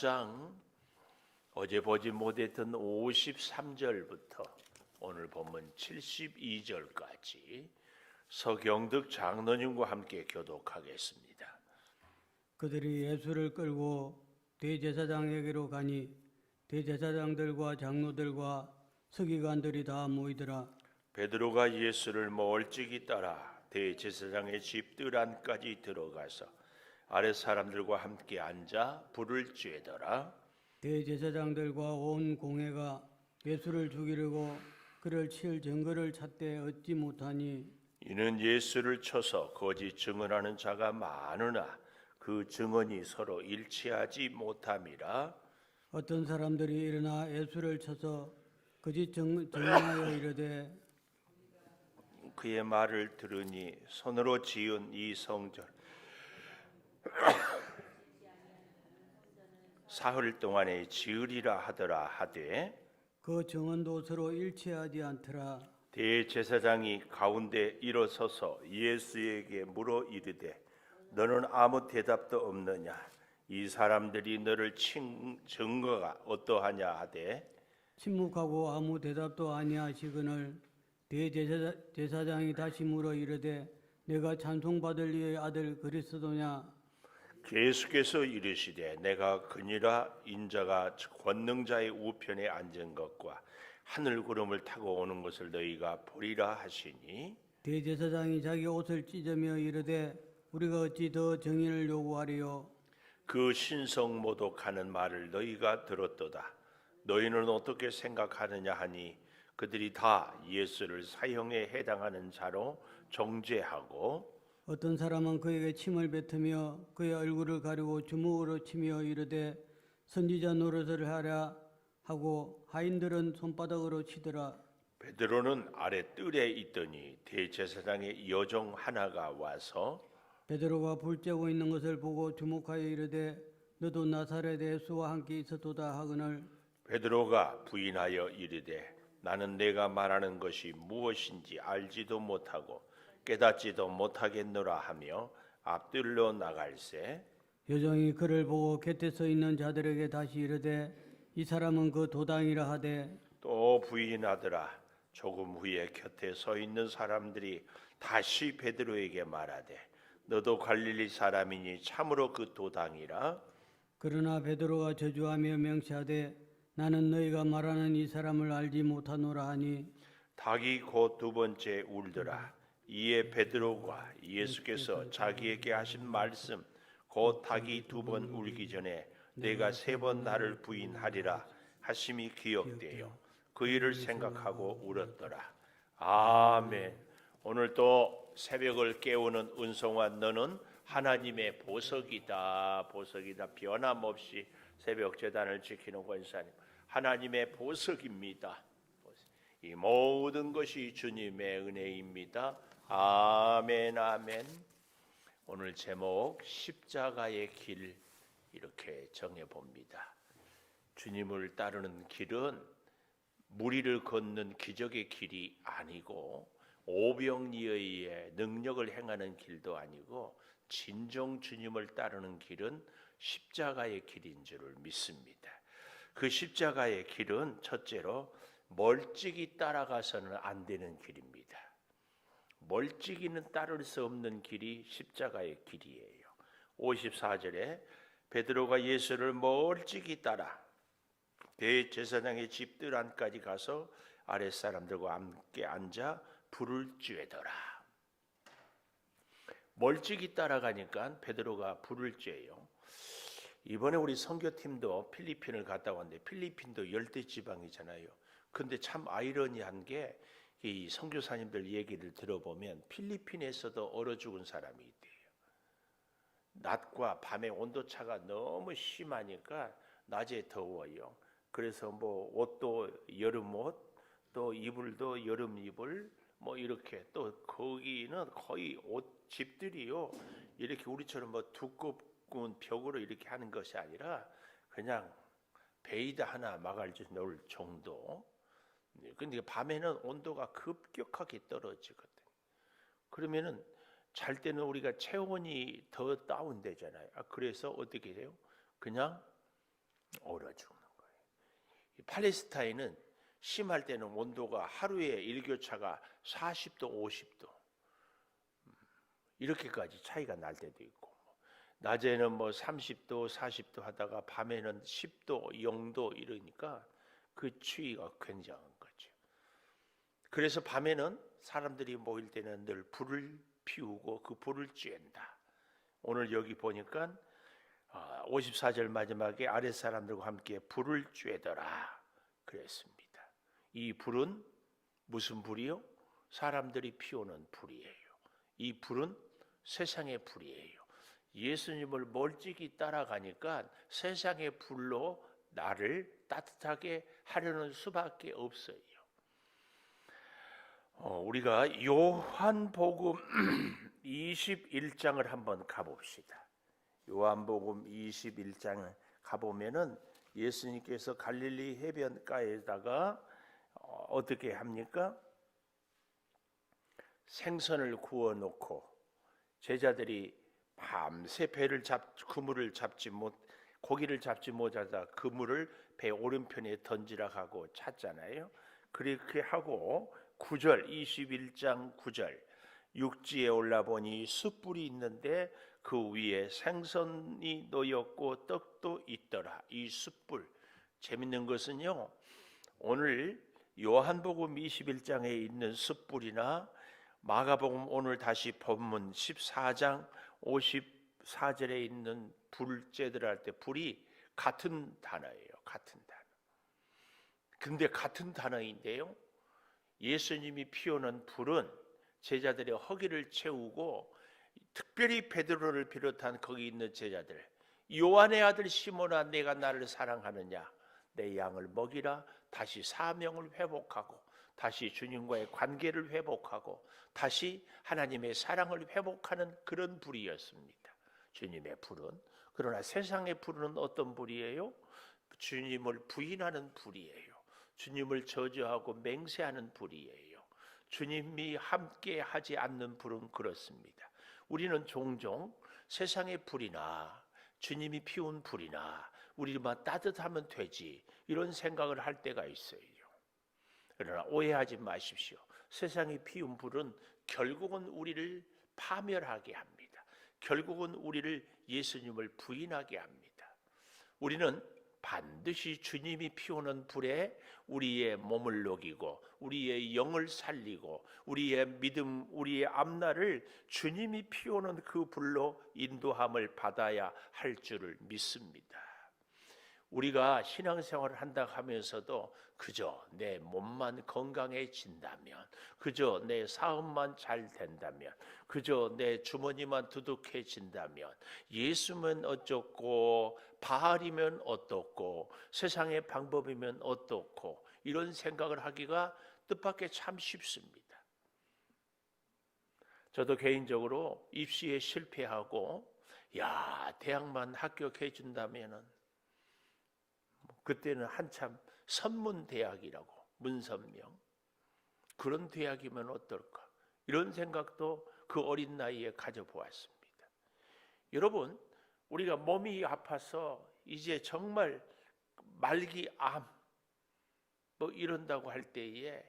장 어제 보지 못했던 53절부터 오늘 본문 72절까지 서경득 장로님과 함께 교독하겠습니다. 그들이 예수를 끌고 대제사장에게로 가니 대제사장들과 장로들과 서기관들이 다 모이더라. 베드로가 예수를 멀찍이 따라 대제사장의 집 뜰 안까지 들어가서 아랫 사람들과 함께 앉아 불을 쬐더라. 대제사장들과 온 공회가 예수를 죽이려고 그를 칠 증거를 찾되 얻지 못하니 이는 예수를 쳐서 거짓 증언하는 자가 많으나 그 증언이 서로 일치하지 못함이라. 어떤 사람들이 일어나 예수를 쳐서 거짓 증언하여 이르되 그의 말을 들으니 손으로 지은 이 성전 사흘 동안에 지으리라 하더라 하되 그 증언도 서로 일치하지 않더라. 대제사장이 가운데 일어서서 예수에게 물어 이르되 너는 아무 대답도 없느냐? 이 사람들이 너를 친 증거가 어떠하냐 하되 침묵하고 아무 대답도 아니하시거늘 대제사장이 다시 물어 이르되 내가 찬송받을 이의 아들 그리스도냐? 예수께서 이르시되 내가 그니라. 인자가 권능자의 우편에 앉은 것과 하늘 구름을 타고 오는 것을 너희가 보리라 하시니 대제사장이 자기 옷을 찢으며 이르되 우리가 어찌 더 정의를 요구하리요? 그 신성 모독하는 말을 너희가 들었도다. 너희는 어떻게 생각하느냐 하니 그들이 다 예수를 사형에 해당하는 자로 정죄하고 어떤 사람은 그에게 침을 뱉으며 그의 얼굴을 가리고 주먹으로 치며 이르되 선지자 노릇을 하라 하고 하인들은 손바닥으로 치더라. 베드로는 아래 뜰에 있더니 대제사장의 여종 하나가 와서 베드로가 불 쬐고 있는 것을 보고 주목하여 이르되 너도 나사렛 예수와 함께 있었도다 하거늘 베드로가 부인하여 이르되 나는 내가 말하는 것이 무엇인지 알지도 못하고 깨닫지도 못하겠노라 하며 앞뜰로 나갈새 여종이 그를 보고 곁에 서 있는 자들에게 다시 이르되 이 사람은 그 도당이라 하되 또 부인하더라. 조금 후에 곁에 서 있는 사람들이 다시 베드로에게 말하되 너도 갈릴리 사람이니 참으로 그 도당이라. 그러나 베드로가 저주하며 명시하되 나는 너희가 말하는 이 사람을 알지 못하노라 하니 닭이 곧 두 번째 울더라. 이에 베드로가 예수께서 자기에게 하신 말씀 곧 닭이 두 번 울기 전에 내가 세 번 나를 부인하리라 하심이 기억되어 그 일을 생각하고 울었더라. 아멘. 오늘 또 새벽을 깨우는 은송아 너는 하나님의 보석이다. 보석이다. 변함없이 새벽 제단을 지키는 권사님 하나님의 보석입니다. 이 모든 것이 주님의 은혜입니다. 아멘 아멘. 오늘 제목 십자가의 길 이렇게 정해봅니다. 주님을 따르는 길은 무리를 걷는 기적의 길이 아니고 오병이어의 능력을 행하는 길도 아니고 진정 주님을 따르는 길은 십자가의 길인 줄을 믿습니다. 그 십자가의 길은 첫째로 멀찍이 따라가서는 안 되는 길입니다. 멀찍이는 따를 수 없는 길이 십자가의 길이에요. 54절에 베드로가 예수를 멀찍이 따라 대제사장의 집들 안까지 가서 아랫 사람들과 함께 앉아 불을 쬐더라. 멀찍이 따라가니까 베드로가 불을 쬐요. 이번에 우리 선교팀도 필리핀을 갔다 왔는데 필리핀도 열대지방이잖아요. 근데 참 아이러니한 게 이 선교사님들 얘기를 들어보면 필리핀에서도 얼어 죽은 사람이 있대요. 낮과 밤의 온도차가 너무 심하니까 낮에 더워요. 그래서 뭐 옷도 여름 옷, 또 이불도 여름 이불, 뭐 이렇게 또 거기는 거의 옷 집들이요. 이렇게 우리처럼 뭐 두꺼운 벽으로 이렇게 하는 것이 아니라 그냥 베이드 하나 막아줄 정도. 근데 밤에는 온도가 급격하게 떨어지거든. 그러면은 잘 때는 우리가 체온이 더 다운되잖아요. 그래서 어떻게 해요? 그냥 얼어 죽는 거예요. 이 팔레스타인은 심할 때는 온도가 하루에 일교차가 40도, 50도 이렇게까지 차이가 날 때도 있고, 낮에는 뭐 30도, 40도 하다가 밤에는 10도, 0도 이러니까 그 추위가 굉장한 거죠. 그래서 밤에는 사람들이 모일 때는 늘 불을 피우고 그 불을 쬐다. 오늘 여기 보니까 54절 마지막에 아랫 사람들과 함께 불을 쬐더라 그랬습니다. 이 불은 무슨 불이요? 사람들이 피우는 불이에요. 이 불은 세상의 불이에요. 예수님을 멀찍이 따라가니까 세상의 불로 나를 따뜻하게 하려는 수밖에 없어요. 우리가 요한복음 21장을 한번 가봅시다. 요한복음 21장을 가보면은 예수님께서 갈릴리 해변가에다가 어떻게 합니까? 생선을 구워 놓고 제자들이 밤새 그물을 고기를 잡지 못하다 그물을 배 오른편에 던지라 하고 찾잖아요. 그렇게 하고 9절 21장 9절 육지에 올라보니 숯불이 있는데 그 위에 생선이 놓였고 떡도 있더라. 이 숯불, 재밌는 것은요, 오늘 요한복음 21장에 있는 숯불이나 마가복음 오늘 다시 본문 14장 54절에 있는 불을 쬐더라 할 때 불이 같은 단어예요. 같은 단어. 근데 같은 단어인데요, 예수님이 피우는 불은 제자들의 허기를 채우고 특별히 베드로를 비롯한 거기 있는 제자들, 요한의 아들 시몬아 내가 나를 사랑하느냐, 내 양을 먹이라, 다시 사명을 회복하고 다시 주님과의 관계를 회복하고 다시 하나님의 사랑을 회복하는 그런 불이었습니다. 주님의 불은. 그러나 세상의 불은 어떤 불이에요? 주님을 부인하는 불이에요. 주님을 저주하고 맹세하는 불이에요. 주님이 함께 하지 않는 불은 그렇습니다. 우리는 종종 세상의 불이나 주님이 피운 불이나 우리만 따뜻하면 되지 이런 생각을 할 때가 있어요. 그러나 오해하지 마십시오. 세상이 피운 불은 결국은 우리를 파멸하게 합니다. 결국은 우리를 예수님을 부인하게 합니다. 우리는 반드시 주님이 피우는 불에 우리의 몸을 녹이고 우리의 영을 살리고 우리의 믿음, 우리의 앞날을 주님이 피우는 그 불로 인도함을 받아야 할 줄을 믿습니다. 우리가 신앙생활을 한다 하면서도 그저 내 몸만 건강해진다면, 그저 내 사업만 잘 된다면, 그저 내 주머니만 두둑해진다면, 예수면 어쩌고 바알이면 어떻고 세상의 방법이면 어떻고 이런 생각을 하기가 뜻밖의 참 쉽습니다. 저도 개인적으로 입시에 실패하고 대학만 합격해준다면은, 그때는 한참 선문대학이라고, 문선명, 그런 대학이면 어떨까, 이런 생각도 그 어린 나이에 가져보았습니다. 여러분, 우리가 몸이 아파서 이제 정말 말기암 이런다고 할 때에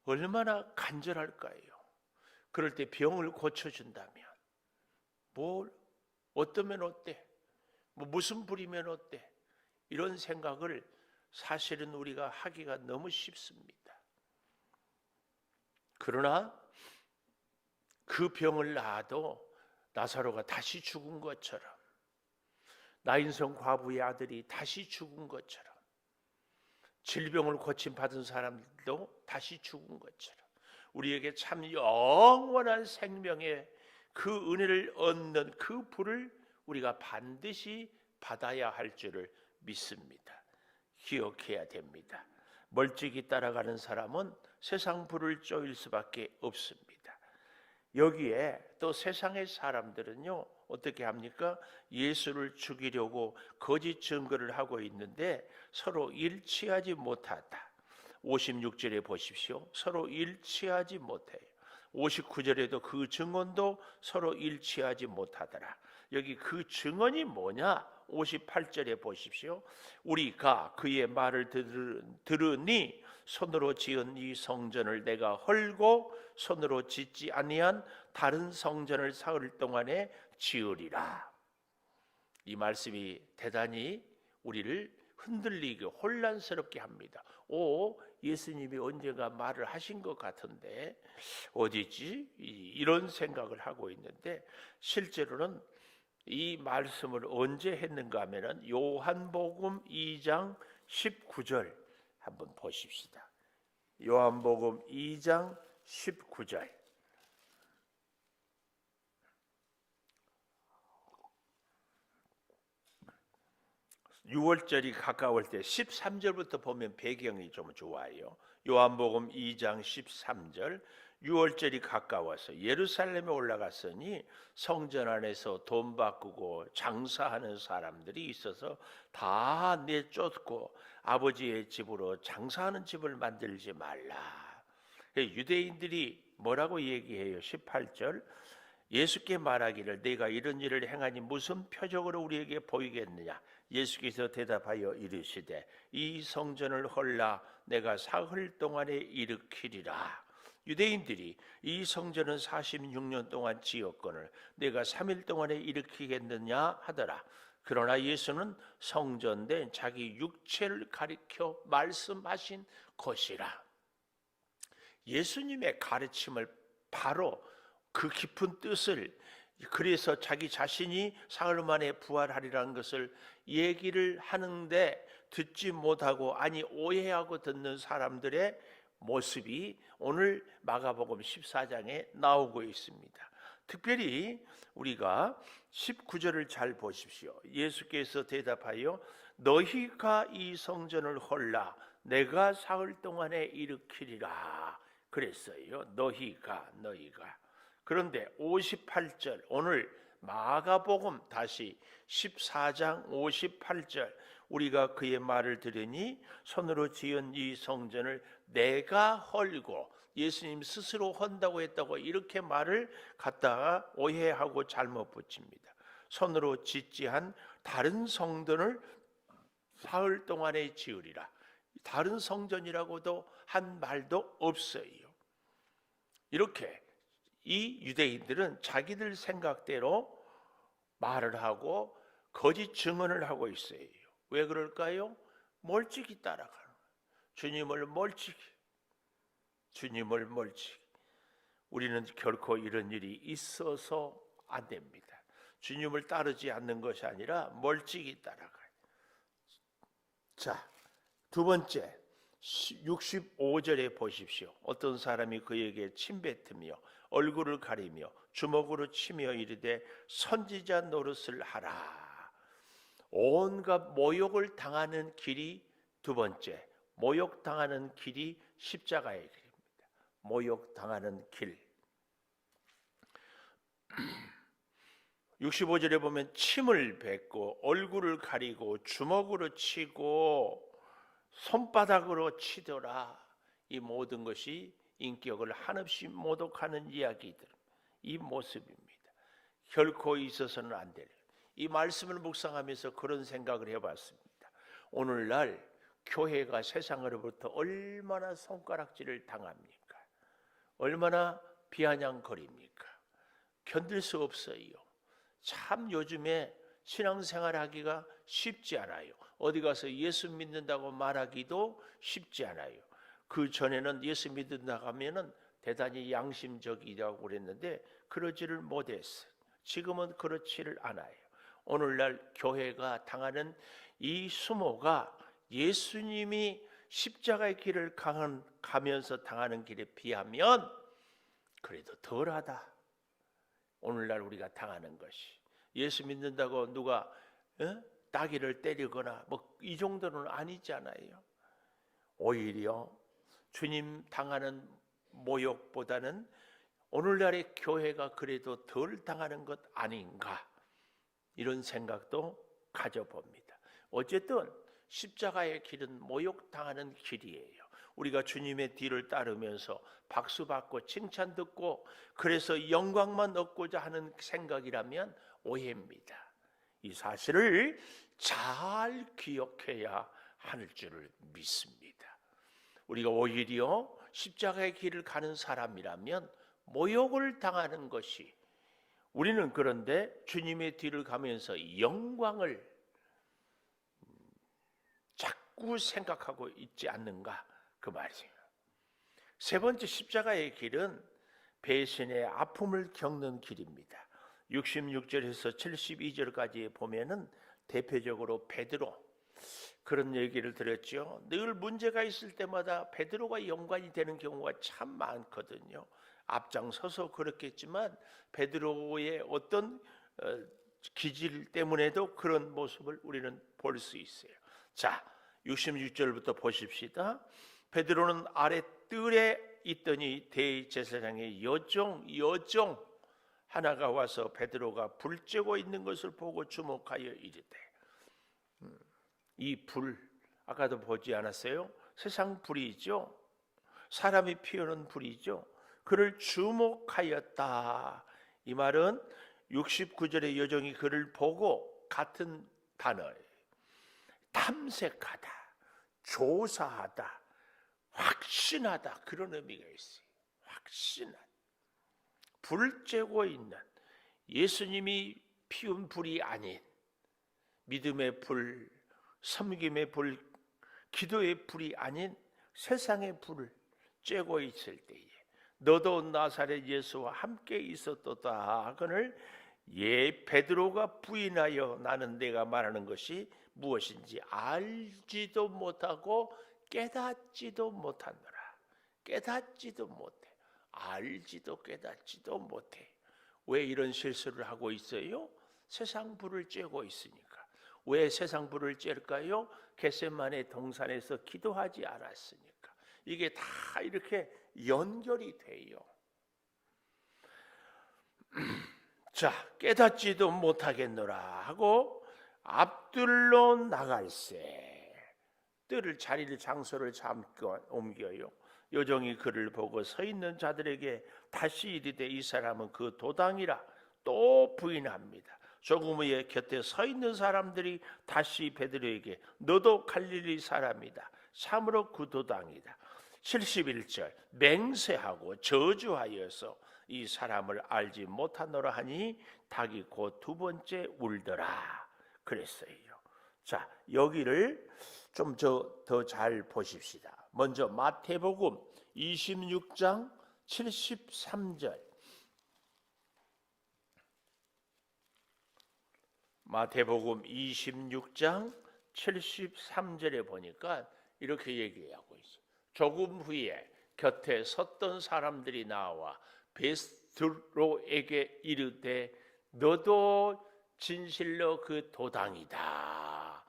얼마나 간절할까요? 그럴 때 병을 고쳐준다면 어떠면 어때? 무슨 불이면 어때? 이런 생각을 사실은 우리가 하기가 너무 쉽습니다. 그러나 그 병을 나아도 나사로가 다시 죽은 것처럼, 나인성 과부의 아들이 다시 죽은 것처럼, 질병을 고침받은 사람들도 다시 죽은 것처럼 우리에게 참 영원한 생명의 그 은혜를 얻는 그 불을 우리가 반드시 받아야 할 줄을 믿습니다. 기억해야 됩니다. 멀찍이 따라가는 사람은 세상 불을 쪼일 수밖에 없습니다. 여기에 또 세상의 사람들은요, 어떻게 합니까? 예수를 죽이려고 거짓 증거를 하고 있는데 서로 일치하지 못하다. 56절에 보십시오. 서로 일치하지 못해요. 59절에도 그 증언도 서로 일치하지 못하더라. 여기 그 증언이 뭐냐? 58절에 보십시오. 우리가 그의 말을 들으니 손으로 지은 이 성전을 내가 헐고 손으로 짓지 아니한 다른 성전을 사흘 동안에 지으리라. 이 말씀이 대단히 우리를 흔들리게 혼란스럽게 합니다. 예수님이 언젠가 말을 하신 것 같은데 어디지? 이런 생각을 하고 있는데 실제로는 이 말씀을 언제 했는가 하면은 요한복음 2장 19절 한번 보십시다. 요한복음 2장 19절. 6월절이 가까울 때 13절부터 보면 배경이 좀 좋아요. 요한복음 2장 13절. 6월절이 가까워서 예루살렘에 올라갔으니 성전 안에서 돈 바꾸고 장사하는 사람들이 있어서 다 내쫓고 아버지의 집으로 장사하는 집을 만들지 말라. 유대인들이 뭐라고 얘기해요? 18절. 예수께 말하기를 내가 이런 일을 행하니 무슨 표적으로 우리에게 보이겠느냐? 예수께서 대답하여 이르시되 이 성전을 헐라 내가 사흘 동안에 일으키리라. 유대인들이 이 성전은 46년 동안 지었거늘 내가 3일 동안에 일으키겠느냐 하더라. 그러나 예수는 성전된 자기 육체를 가리켜 말씀하신 것이라. 예수님의 가르침을 바로 그 깊은 뜻을, 그래서 자기 자신이 사흘 만에 부활하리라는 것을 얘기를 하는데 듣지 못하고 아니 오해하고 듣는 사람들의 모습이 오늘 마가복음 14장에 나오고 있습니다. 특별히 우리가 19절을 잘 보십시오. 예수께서 대답하여 너희가 이 성전을 헐라 내가 사흘 동안에 일으키리라 그랬어요. 너희가. 그런데 58절 오늘 마가복음 다시 14장 58절 우리가 그의 말을 들으니 손으로 지은 이 성전을 내가 헐고 예수님 스스로 헌다고 했다고 이렇게 말을 갖다가 오해하고 잘못 붙입니다. 손으로 짓지 한 다른 성전을 사흘 동안에 지으리라. 다른 성전이라고도 한 말도 없어요. 이렇게 이 유대인들은 자기들 생각대로 말을 하고 거짓 증언을 하고 있어요. 왜 그럴까요? 멀찍이 따라가는 거예요. 주님을 멀찍이. 우리는 결코 이런 일이 있어서 안 됩니다. 주님을 따르지 않는 것이 아니라 멀찍이 따라가요. 자, 두 번째 65절에 보십시오. 어떤 사람이 그에게 침뱉으며 얼굴을 가리며 주먹으로 치며 이르되 선지자 노릇을 하라. 온갖 모욕을 당하는 길이 두 번째, 모욕당하는 길이 십자가의 길입니다. 모욕당하는 길. 65절에 보면 침을 뱉고 얼굴을 가리고 주먹으로 치고 손바닥으로 치더라. 이 모든 것이 인격을 한없이 모독하는 이야기들, 이 모습입니다. 결코 있어서는 안 될. 이 말씀을 묵상하면서 그런 생각을 해봤습니다. 오늘날 교회가 세상으로부터 얼마나 손가락질을 당합니까? 얼마나 비아냥거립니까? 견딜 수 없어요. 참 요즘에 신앙생활하기가 쉽지 않아요. 어디 가서 예수 믿는다고 말하기도 쉽지 않아요. 그 전에는 예수 믿는다고 하면은 대단히 양심적이라고 그랬는데 그러지를 못했어요. 지금은 그렇지를 않아요. 오늘날 교회가 당하는 이 수모가 예수님이 십자가의 길을 가면서 당하는 길에 비하면 그래도 덜하다. 오늘날 우리가 당하는 것이 예수 믿는다고 누가 따귀를 때리거나 뭐 이 정도는 아니잖아요. 오히려 주님 당하는 모욕보다는 오늘날의 교회가 그래도 덜 당하는 것 아닌가 이런 생각도 가져봅니다. 어쨌든 십자가의 길은 모욕당하는 길이에요. 우리가 주님의 뒤를 따르면서 박수받고 칭찬 듣고 그래서 영광만 얻고자 하는 생각이라면 오해입니다. 이 사실을 잘 기억해야 할 줄을 믿습니다. 우리가 오히려 십자가의 길을 가는 사람이라면 모욕을 당하는 것이, 우리는 그런데 주님의 뒤를 가면서 영광을 자꾸 생각하고 있지 않는가, 그 말이에요. 세 번째, 십자가의 길은 배신의 아픔을 겪는 길입니다. 66절에서 72절까지 보면은 대표적으로 베드로, 그런 얘기를 들었죠. 늘 문제가 있을 때마다 베드로가 연관이 되는 경우가 참 많거든요. 앞장서서 그렇겠지만 베드로의 어떤 기질 때문에도 그런 모습을 우리는 볼 수 있어요. 자, 66절부터 보십시다. 베드로는 아래 뜰에 있더니 대제사장의 여종 하나가 와서 베드로가 불 쬐고 있는 것을 보고 주목하여 이르되, 이 불, 아까도 보지 않았어요? 세상 불이죠. 사람이 피우는 불이죠. 그를 주목하였다. 이 말은 69절의 여종이 그를 보고 같은 단어예요. 탐색하다, 조사하다, 확신하다, 그런 의미가 있어요. 확신하다. 불 쬐고 있는, 예수님이 피운 불이 아닌 믿음의 불, 섬김의 불, 기도의 불이 아닌 세상의 불을 쬐고 있을 때에 너도 나사렛 예수와 함께 있었도다 하거늘, 베드로가 부인하여 나는 내가 말하는 것이 무엇인지 알지도 못하고 깨닫지도 못하노라. 깨닫지도 못해. 알지도 깨닫지도 못해. 왜 이런 실수를 하고 있어요? 세상 불을 쬐고 있으니까. 왜 세상 불을 쬐일까요? 겟세마네 동산에서 기도하지 않았으니까. 이게 다 이렇게 연결이 돼요. 자, 깨닫지도 못하겠노라 하고 앞뜰로 나갈새. 뜰을, 자리를, 장소를 잠깐 옮겨요. 여종이 그를 보고 서 있는 자들에게 다시 이르되, 이 사람은 그 도당이라 또 부인합니다. 조금 후에 곁에 서 있는 사람들이 다시 베드로에게 너도 갈릴리 사람이다. 참으로 그 도당이다. 71절, 맹세하고 저주하여서 이 사람을 알지 못하노라 하니 닭이 곧 두 번째 울더라 그랬어요. 자, 여기를 좀 더 잘 보십시다. 먼저 마태복음 26장 73절. 마태복음 26장 73절에 보니까 이렇게 얘기하고 있어요. 조금 후에 곁에 섰던 사람들이 나와 베드로에게 이르되 너도 진실로 그 도당이다.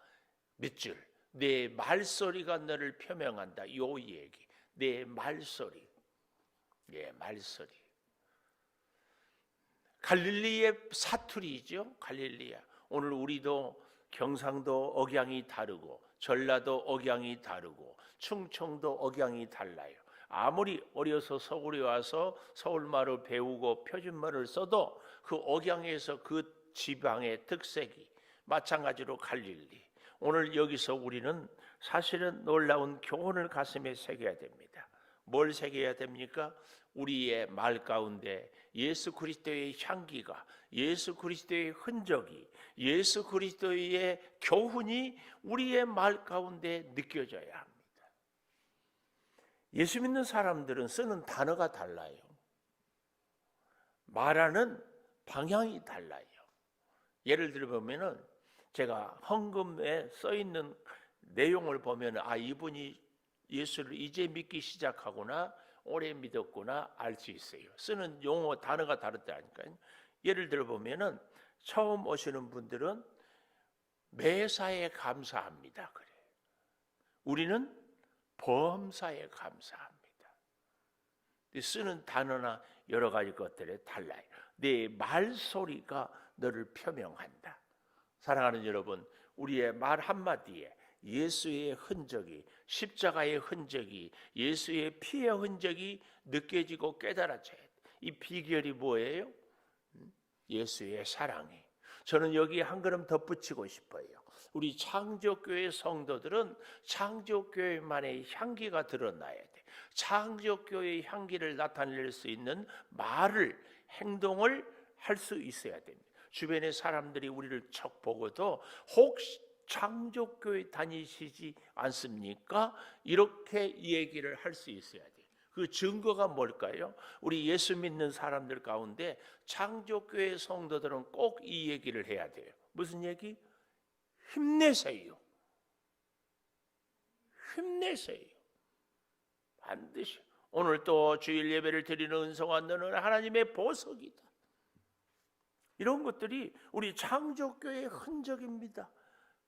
몇 줄? 내 말소리가 너를 표명한다. 요 얘기. 내 말소리. 내 말소리. 갈릴리의 사투리죠. 갈릴리야. 오늘 우리도 경상도 억양이 다르고 전라도 억양이 다르고 충청도 억양이 달라요. 아무리 어려서 서울에 와서 서울말을 배우고 표준말을 써도 그 억양에서 그 지방의 특색이, 마찬가지로 갈릴리. 오늘 여기서 우리는 사실은 놀라운 교훈을 가슴에 새겨야 됩니다. 뭘 새겨야 됩니까? 우리의 말 가운데 예수 그리스도의 향기가, 예수 그리스도의 흔적이, 예수 그리스도의 교훈이 우리의 말 가운데 느껴져야 합니다. 예수 믿는 사람들은 쓰는 단어가 달라요. 말하는 방향이 달라요. 예를 들어 보면은 제가 헌금에 써 있는 내용을 보면 이분이 예수를 이제 믿기 시작하구나, 오래 믿었구나 알 수 있어요. 쓰는 용어 단어가 다르다니까요. 예를 들어 보면은 처음 오시는 분들은 매사에 감사합니다 그래. 우리는 범사에 감사합니다. 쓰는 단어나 여러 가지 것들에 달라요. 내 말소리가 너를 표명한다. 사랑하는 여러분, 우리의 말 한마디에 예수의 흔적이, 십자가의 흔적이, 예수의 피의 흔적이 느껴지고 깨달아져야 돼. 이 비결이 뭐예요? 예수의 사랑이. 저는 여기에 한 걸음 덧붙이고 싶어요. 우리 창조교회 성도들은 창조교회만의 향기가 드러나야 돼. 창조교회의 향기를 나타낼 수 있는 말을, 행동을 할 수 있어야 됩니다. 주변의 사람들이 우리를 척 보고도 혹시 창조교회 다니시지 않습니까? 이렇게 얘기를 할 수 있어야 돼요. 그 증거가 뭘까요? 우리 예수 믿는 사람들 가운데 창조교회 성도들은 꼭 이 얘기를 해야 돼요. 무슨 얘기? 힘내세요. 힘내세요. 반드시. 오늘 또 주일 예배를 드리는 은성아, 너는 하나님의 보석이다. 이런 것들이 우리 창조교회의 흔적입니다.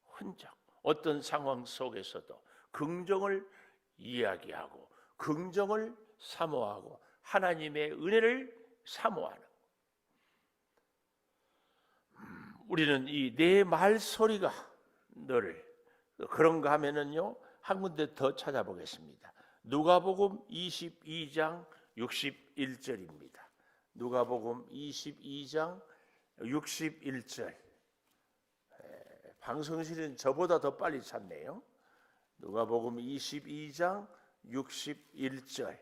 흔적. 어떤 상황 속에서도 긍정을 이야기하고 긍정을 사모하고 하나님의 은혜를 사모하는. 우리는 이 내 말소리가 너를, 그런가 하면은요, 한 군데 더 찾아보겠습니다. 누가복음 22장 61절입니다. 누가복음 22장 61절. 방송실은 저보다 더 빨리 찾네요. 누가복음 22장 61절.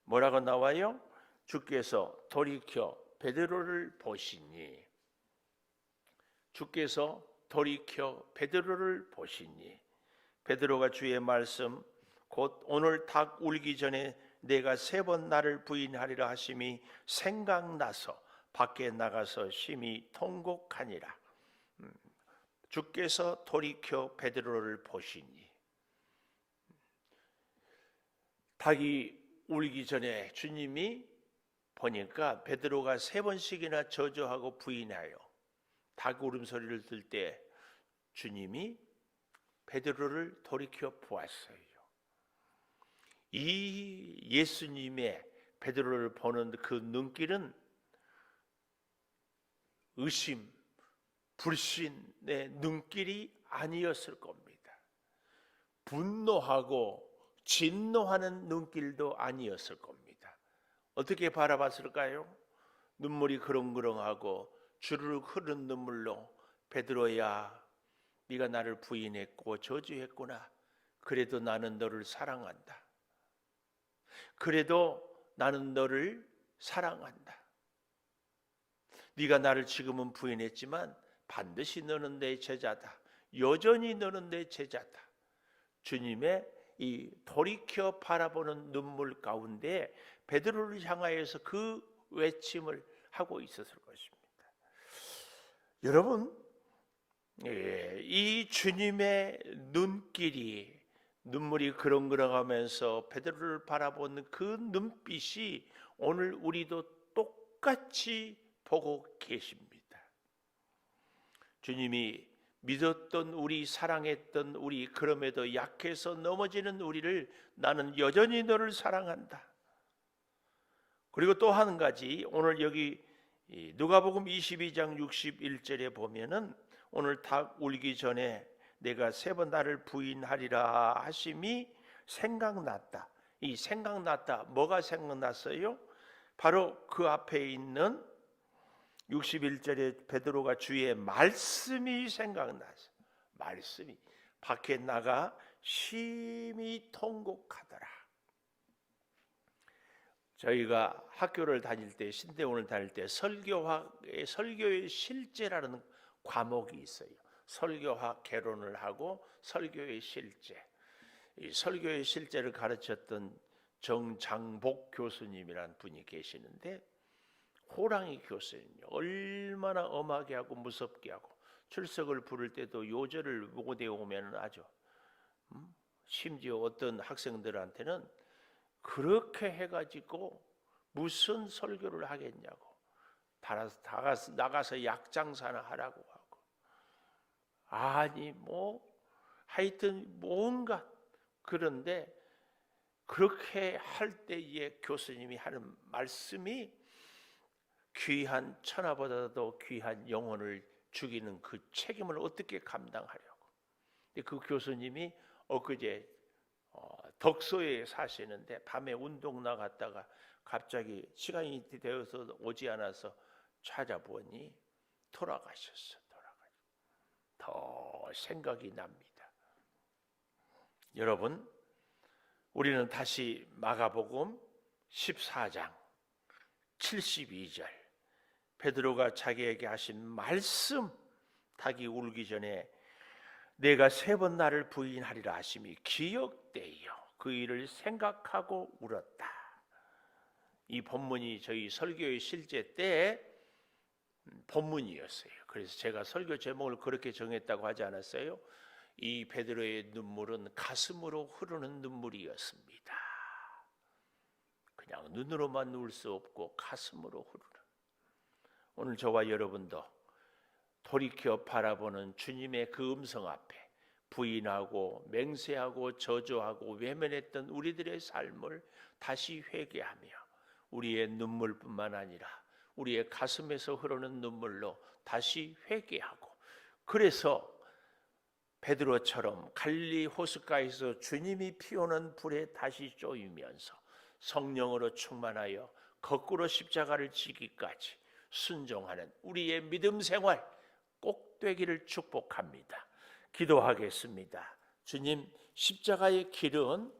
뭐라고 나와요? 주께서 돌이켜 베드로를 보시니, 주께서 돌이켜 베드로를 보시니, 베드로가 주의 말씀 곧 오늘 닭 울기 전에 내가 3번 나를 부인하리라 하심이 생각나서 밖에 나가서 심히 통곡하니라. 주께서 돌이켜 베드로를 보시니. 닭이 울기 전에 주님이 보니까 베드로가 3번씩이나 저주하고 부인하여 닭 울음소리를 들 때 주님이 베드로를 돌이켜 보았어요. 이 예수님의 베드로를 보는 그 눈길은 의심, 불신의 눈길이 아니었을 겁니다. 분노하고 진노하는 눈길도 아니었을 겁니다. 어떻게 바라봤을까요? 눈물이 그렁그렁하고 주르륵 흐르는 눈물로 베드로야, 네가 나를 부인했고 저주했구나. 그래도 나는 너를 사랑한다. 그래도 나는 너를 사랑한다. 네가 나를 지금은 부인했지만 반드시 너는 내 제자다. 여전히 너는 내 제자다. 주님의 이 돌이켜 바라보는 눈물 가운데 베드로를 향하여서 그 외침을 하고 있었을 것입니다. 여러분, 이 주님의 눈길이, 눈물이 그렁그렁하면서 베드로를 바라보는 그 눈빛이 오늘 우리도 똑같이 보고 계십니다. 주님이 믿었던 우리, 사랑했던 우리, 그럼에도 약해서 넘어지는 우리를 나는 여전히 너를 사랑한다. 그리고 또 한 가지, 오늘 여기 누가복음 22장 61절에 보면은 오늘 닭 울기 전에 내가 3번 나를 부인하리라 하심이 생각났다. 이 생각났다, 뭐가 생각났어요? 바로 그 앞에 있는 61절에 베드로가 주의 말씀이 생각나서, 말씀이 밖에 나가 심히 통곡하더라. 저희가 학교를 다닐 때, 신대원을 다닐 때 설교의 실제라는 과목이 있어요. 설교학 개론을 하고 설교의 실제. 이 설교의 실제를 가르쳤던 정장복 교수님이라는 분이 계시는데, 호랑이 교수님, 얼마나 엄하게 하고 무섭게 하고, 출석을 부를 때도 요절을 못 외우면 아주, 심지어 어떤 학생들한테는 그렇게 해가지고 무슨 설교를 하겠냐고, 나가서 약장사나 하라고 하고, 아니 뭐 하여튼 뭔가. 그런데 그렇게 할 때에 교수님이 하는 말씀이 귀한 천하보다도 귀한 영혼을 죽이는 그 책임을 어떻게 감당하려고. 그 교수님이 엊그제 덕소에 사시는데 밤에 운동 나갔다가 갑자기 시간이 되어서 오지 않아서 찾아보니 돌아가셨어. 더 생각이 납니다. 여러분, 우리는 다시 마가복음 14장 72절 베드로가 자기에게 하신 말씀, 닭이 울기 전에 내가 3번 나를 부인하리라 하심이 기억되어 그 일을 생각하고 울었다. 이 본문이 저희 설교의 실제 때의 본문이었어요. 그래서 제가 설교 제목을 그렇게 정했다고 하지 않았어요? 이 베드로의 눈물은 가슴으로 흐르는 눈물이었습니다. 그냥 눈으로만 울 수 없고 가슴으로 흐르는. 오늘 저와 여러분도 돌이켜 바라보는 주님의 그 음성 앞에 부인하고 맹세하고 저주하고 외면했던 우리들의 삶을 다시 회개하며 우리의 눈물뿐만 아니라 우리의 가슴에서 흐르는 눈물로 다시 회개하고, 그래서 베드로처럼 갈릴리 호숫가에서 주님이 피우는 불에 다시 쪼이면서 성령으로 충만하여 거꾸로 십자가를 지기까지 순종하는 우리의 믿음 생활 꼭 되기를 축복합니다. 기도하겠습니다. 주님, 십자가의 길은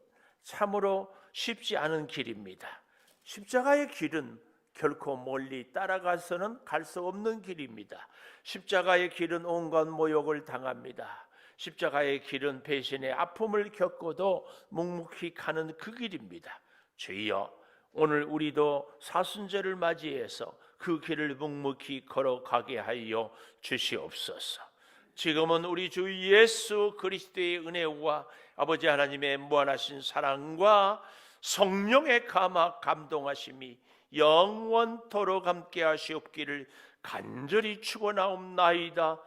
참으로 쉽지 않은 길입니다. 십자가의 길은 결코 멀리 따라가서는 갈 수 없는 길입니다. 십자가의 길은 온갖 모욕을 당합니다. 십자가의 길은 배신의 아픔을 겪고도 묵묵히 가는 그 길입니다. 주여, 오늘 우리도 사순절을 맞이해서 그 길을 묵묵히 걸어가게 하여 주시옵소서. 지금은 우리 주 예수 그리스도의 은혜와 아버지 하나님의 무한하신 사랑과 성령의 감화 감동하심이 영원토록 함께 하시옵기를 간절히 축원하옵나이다.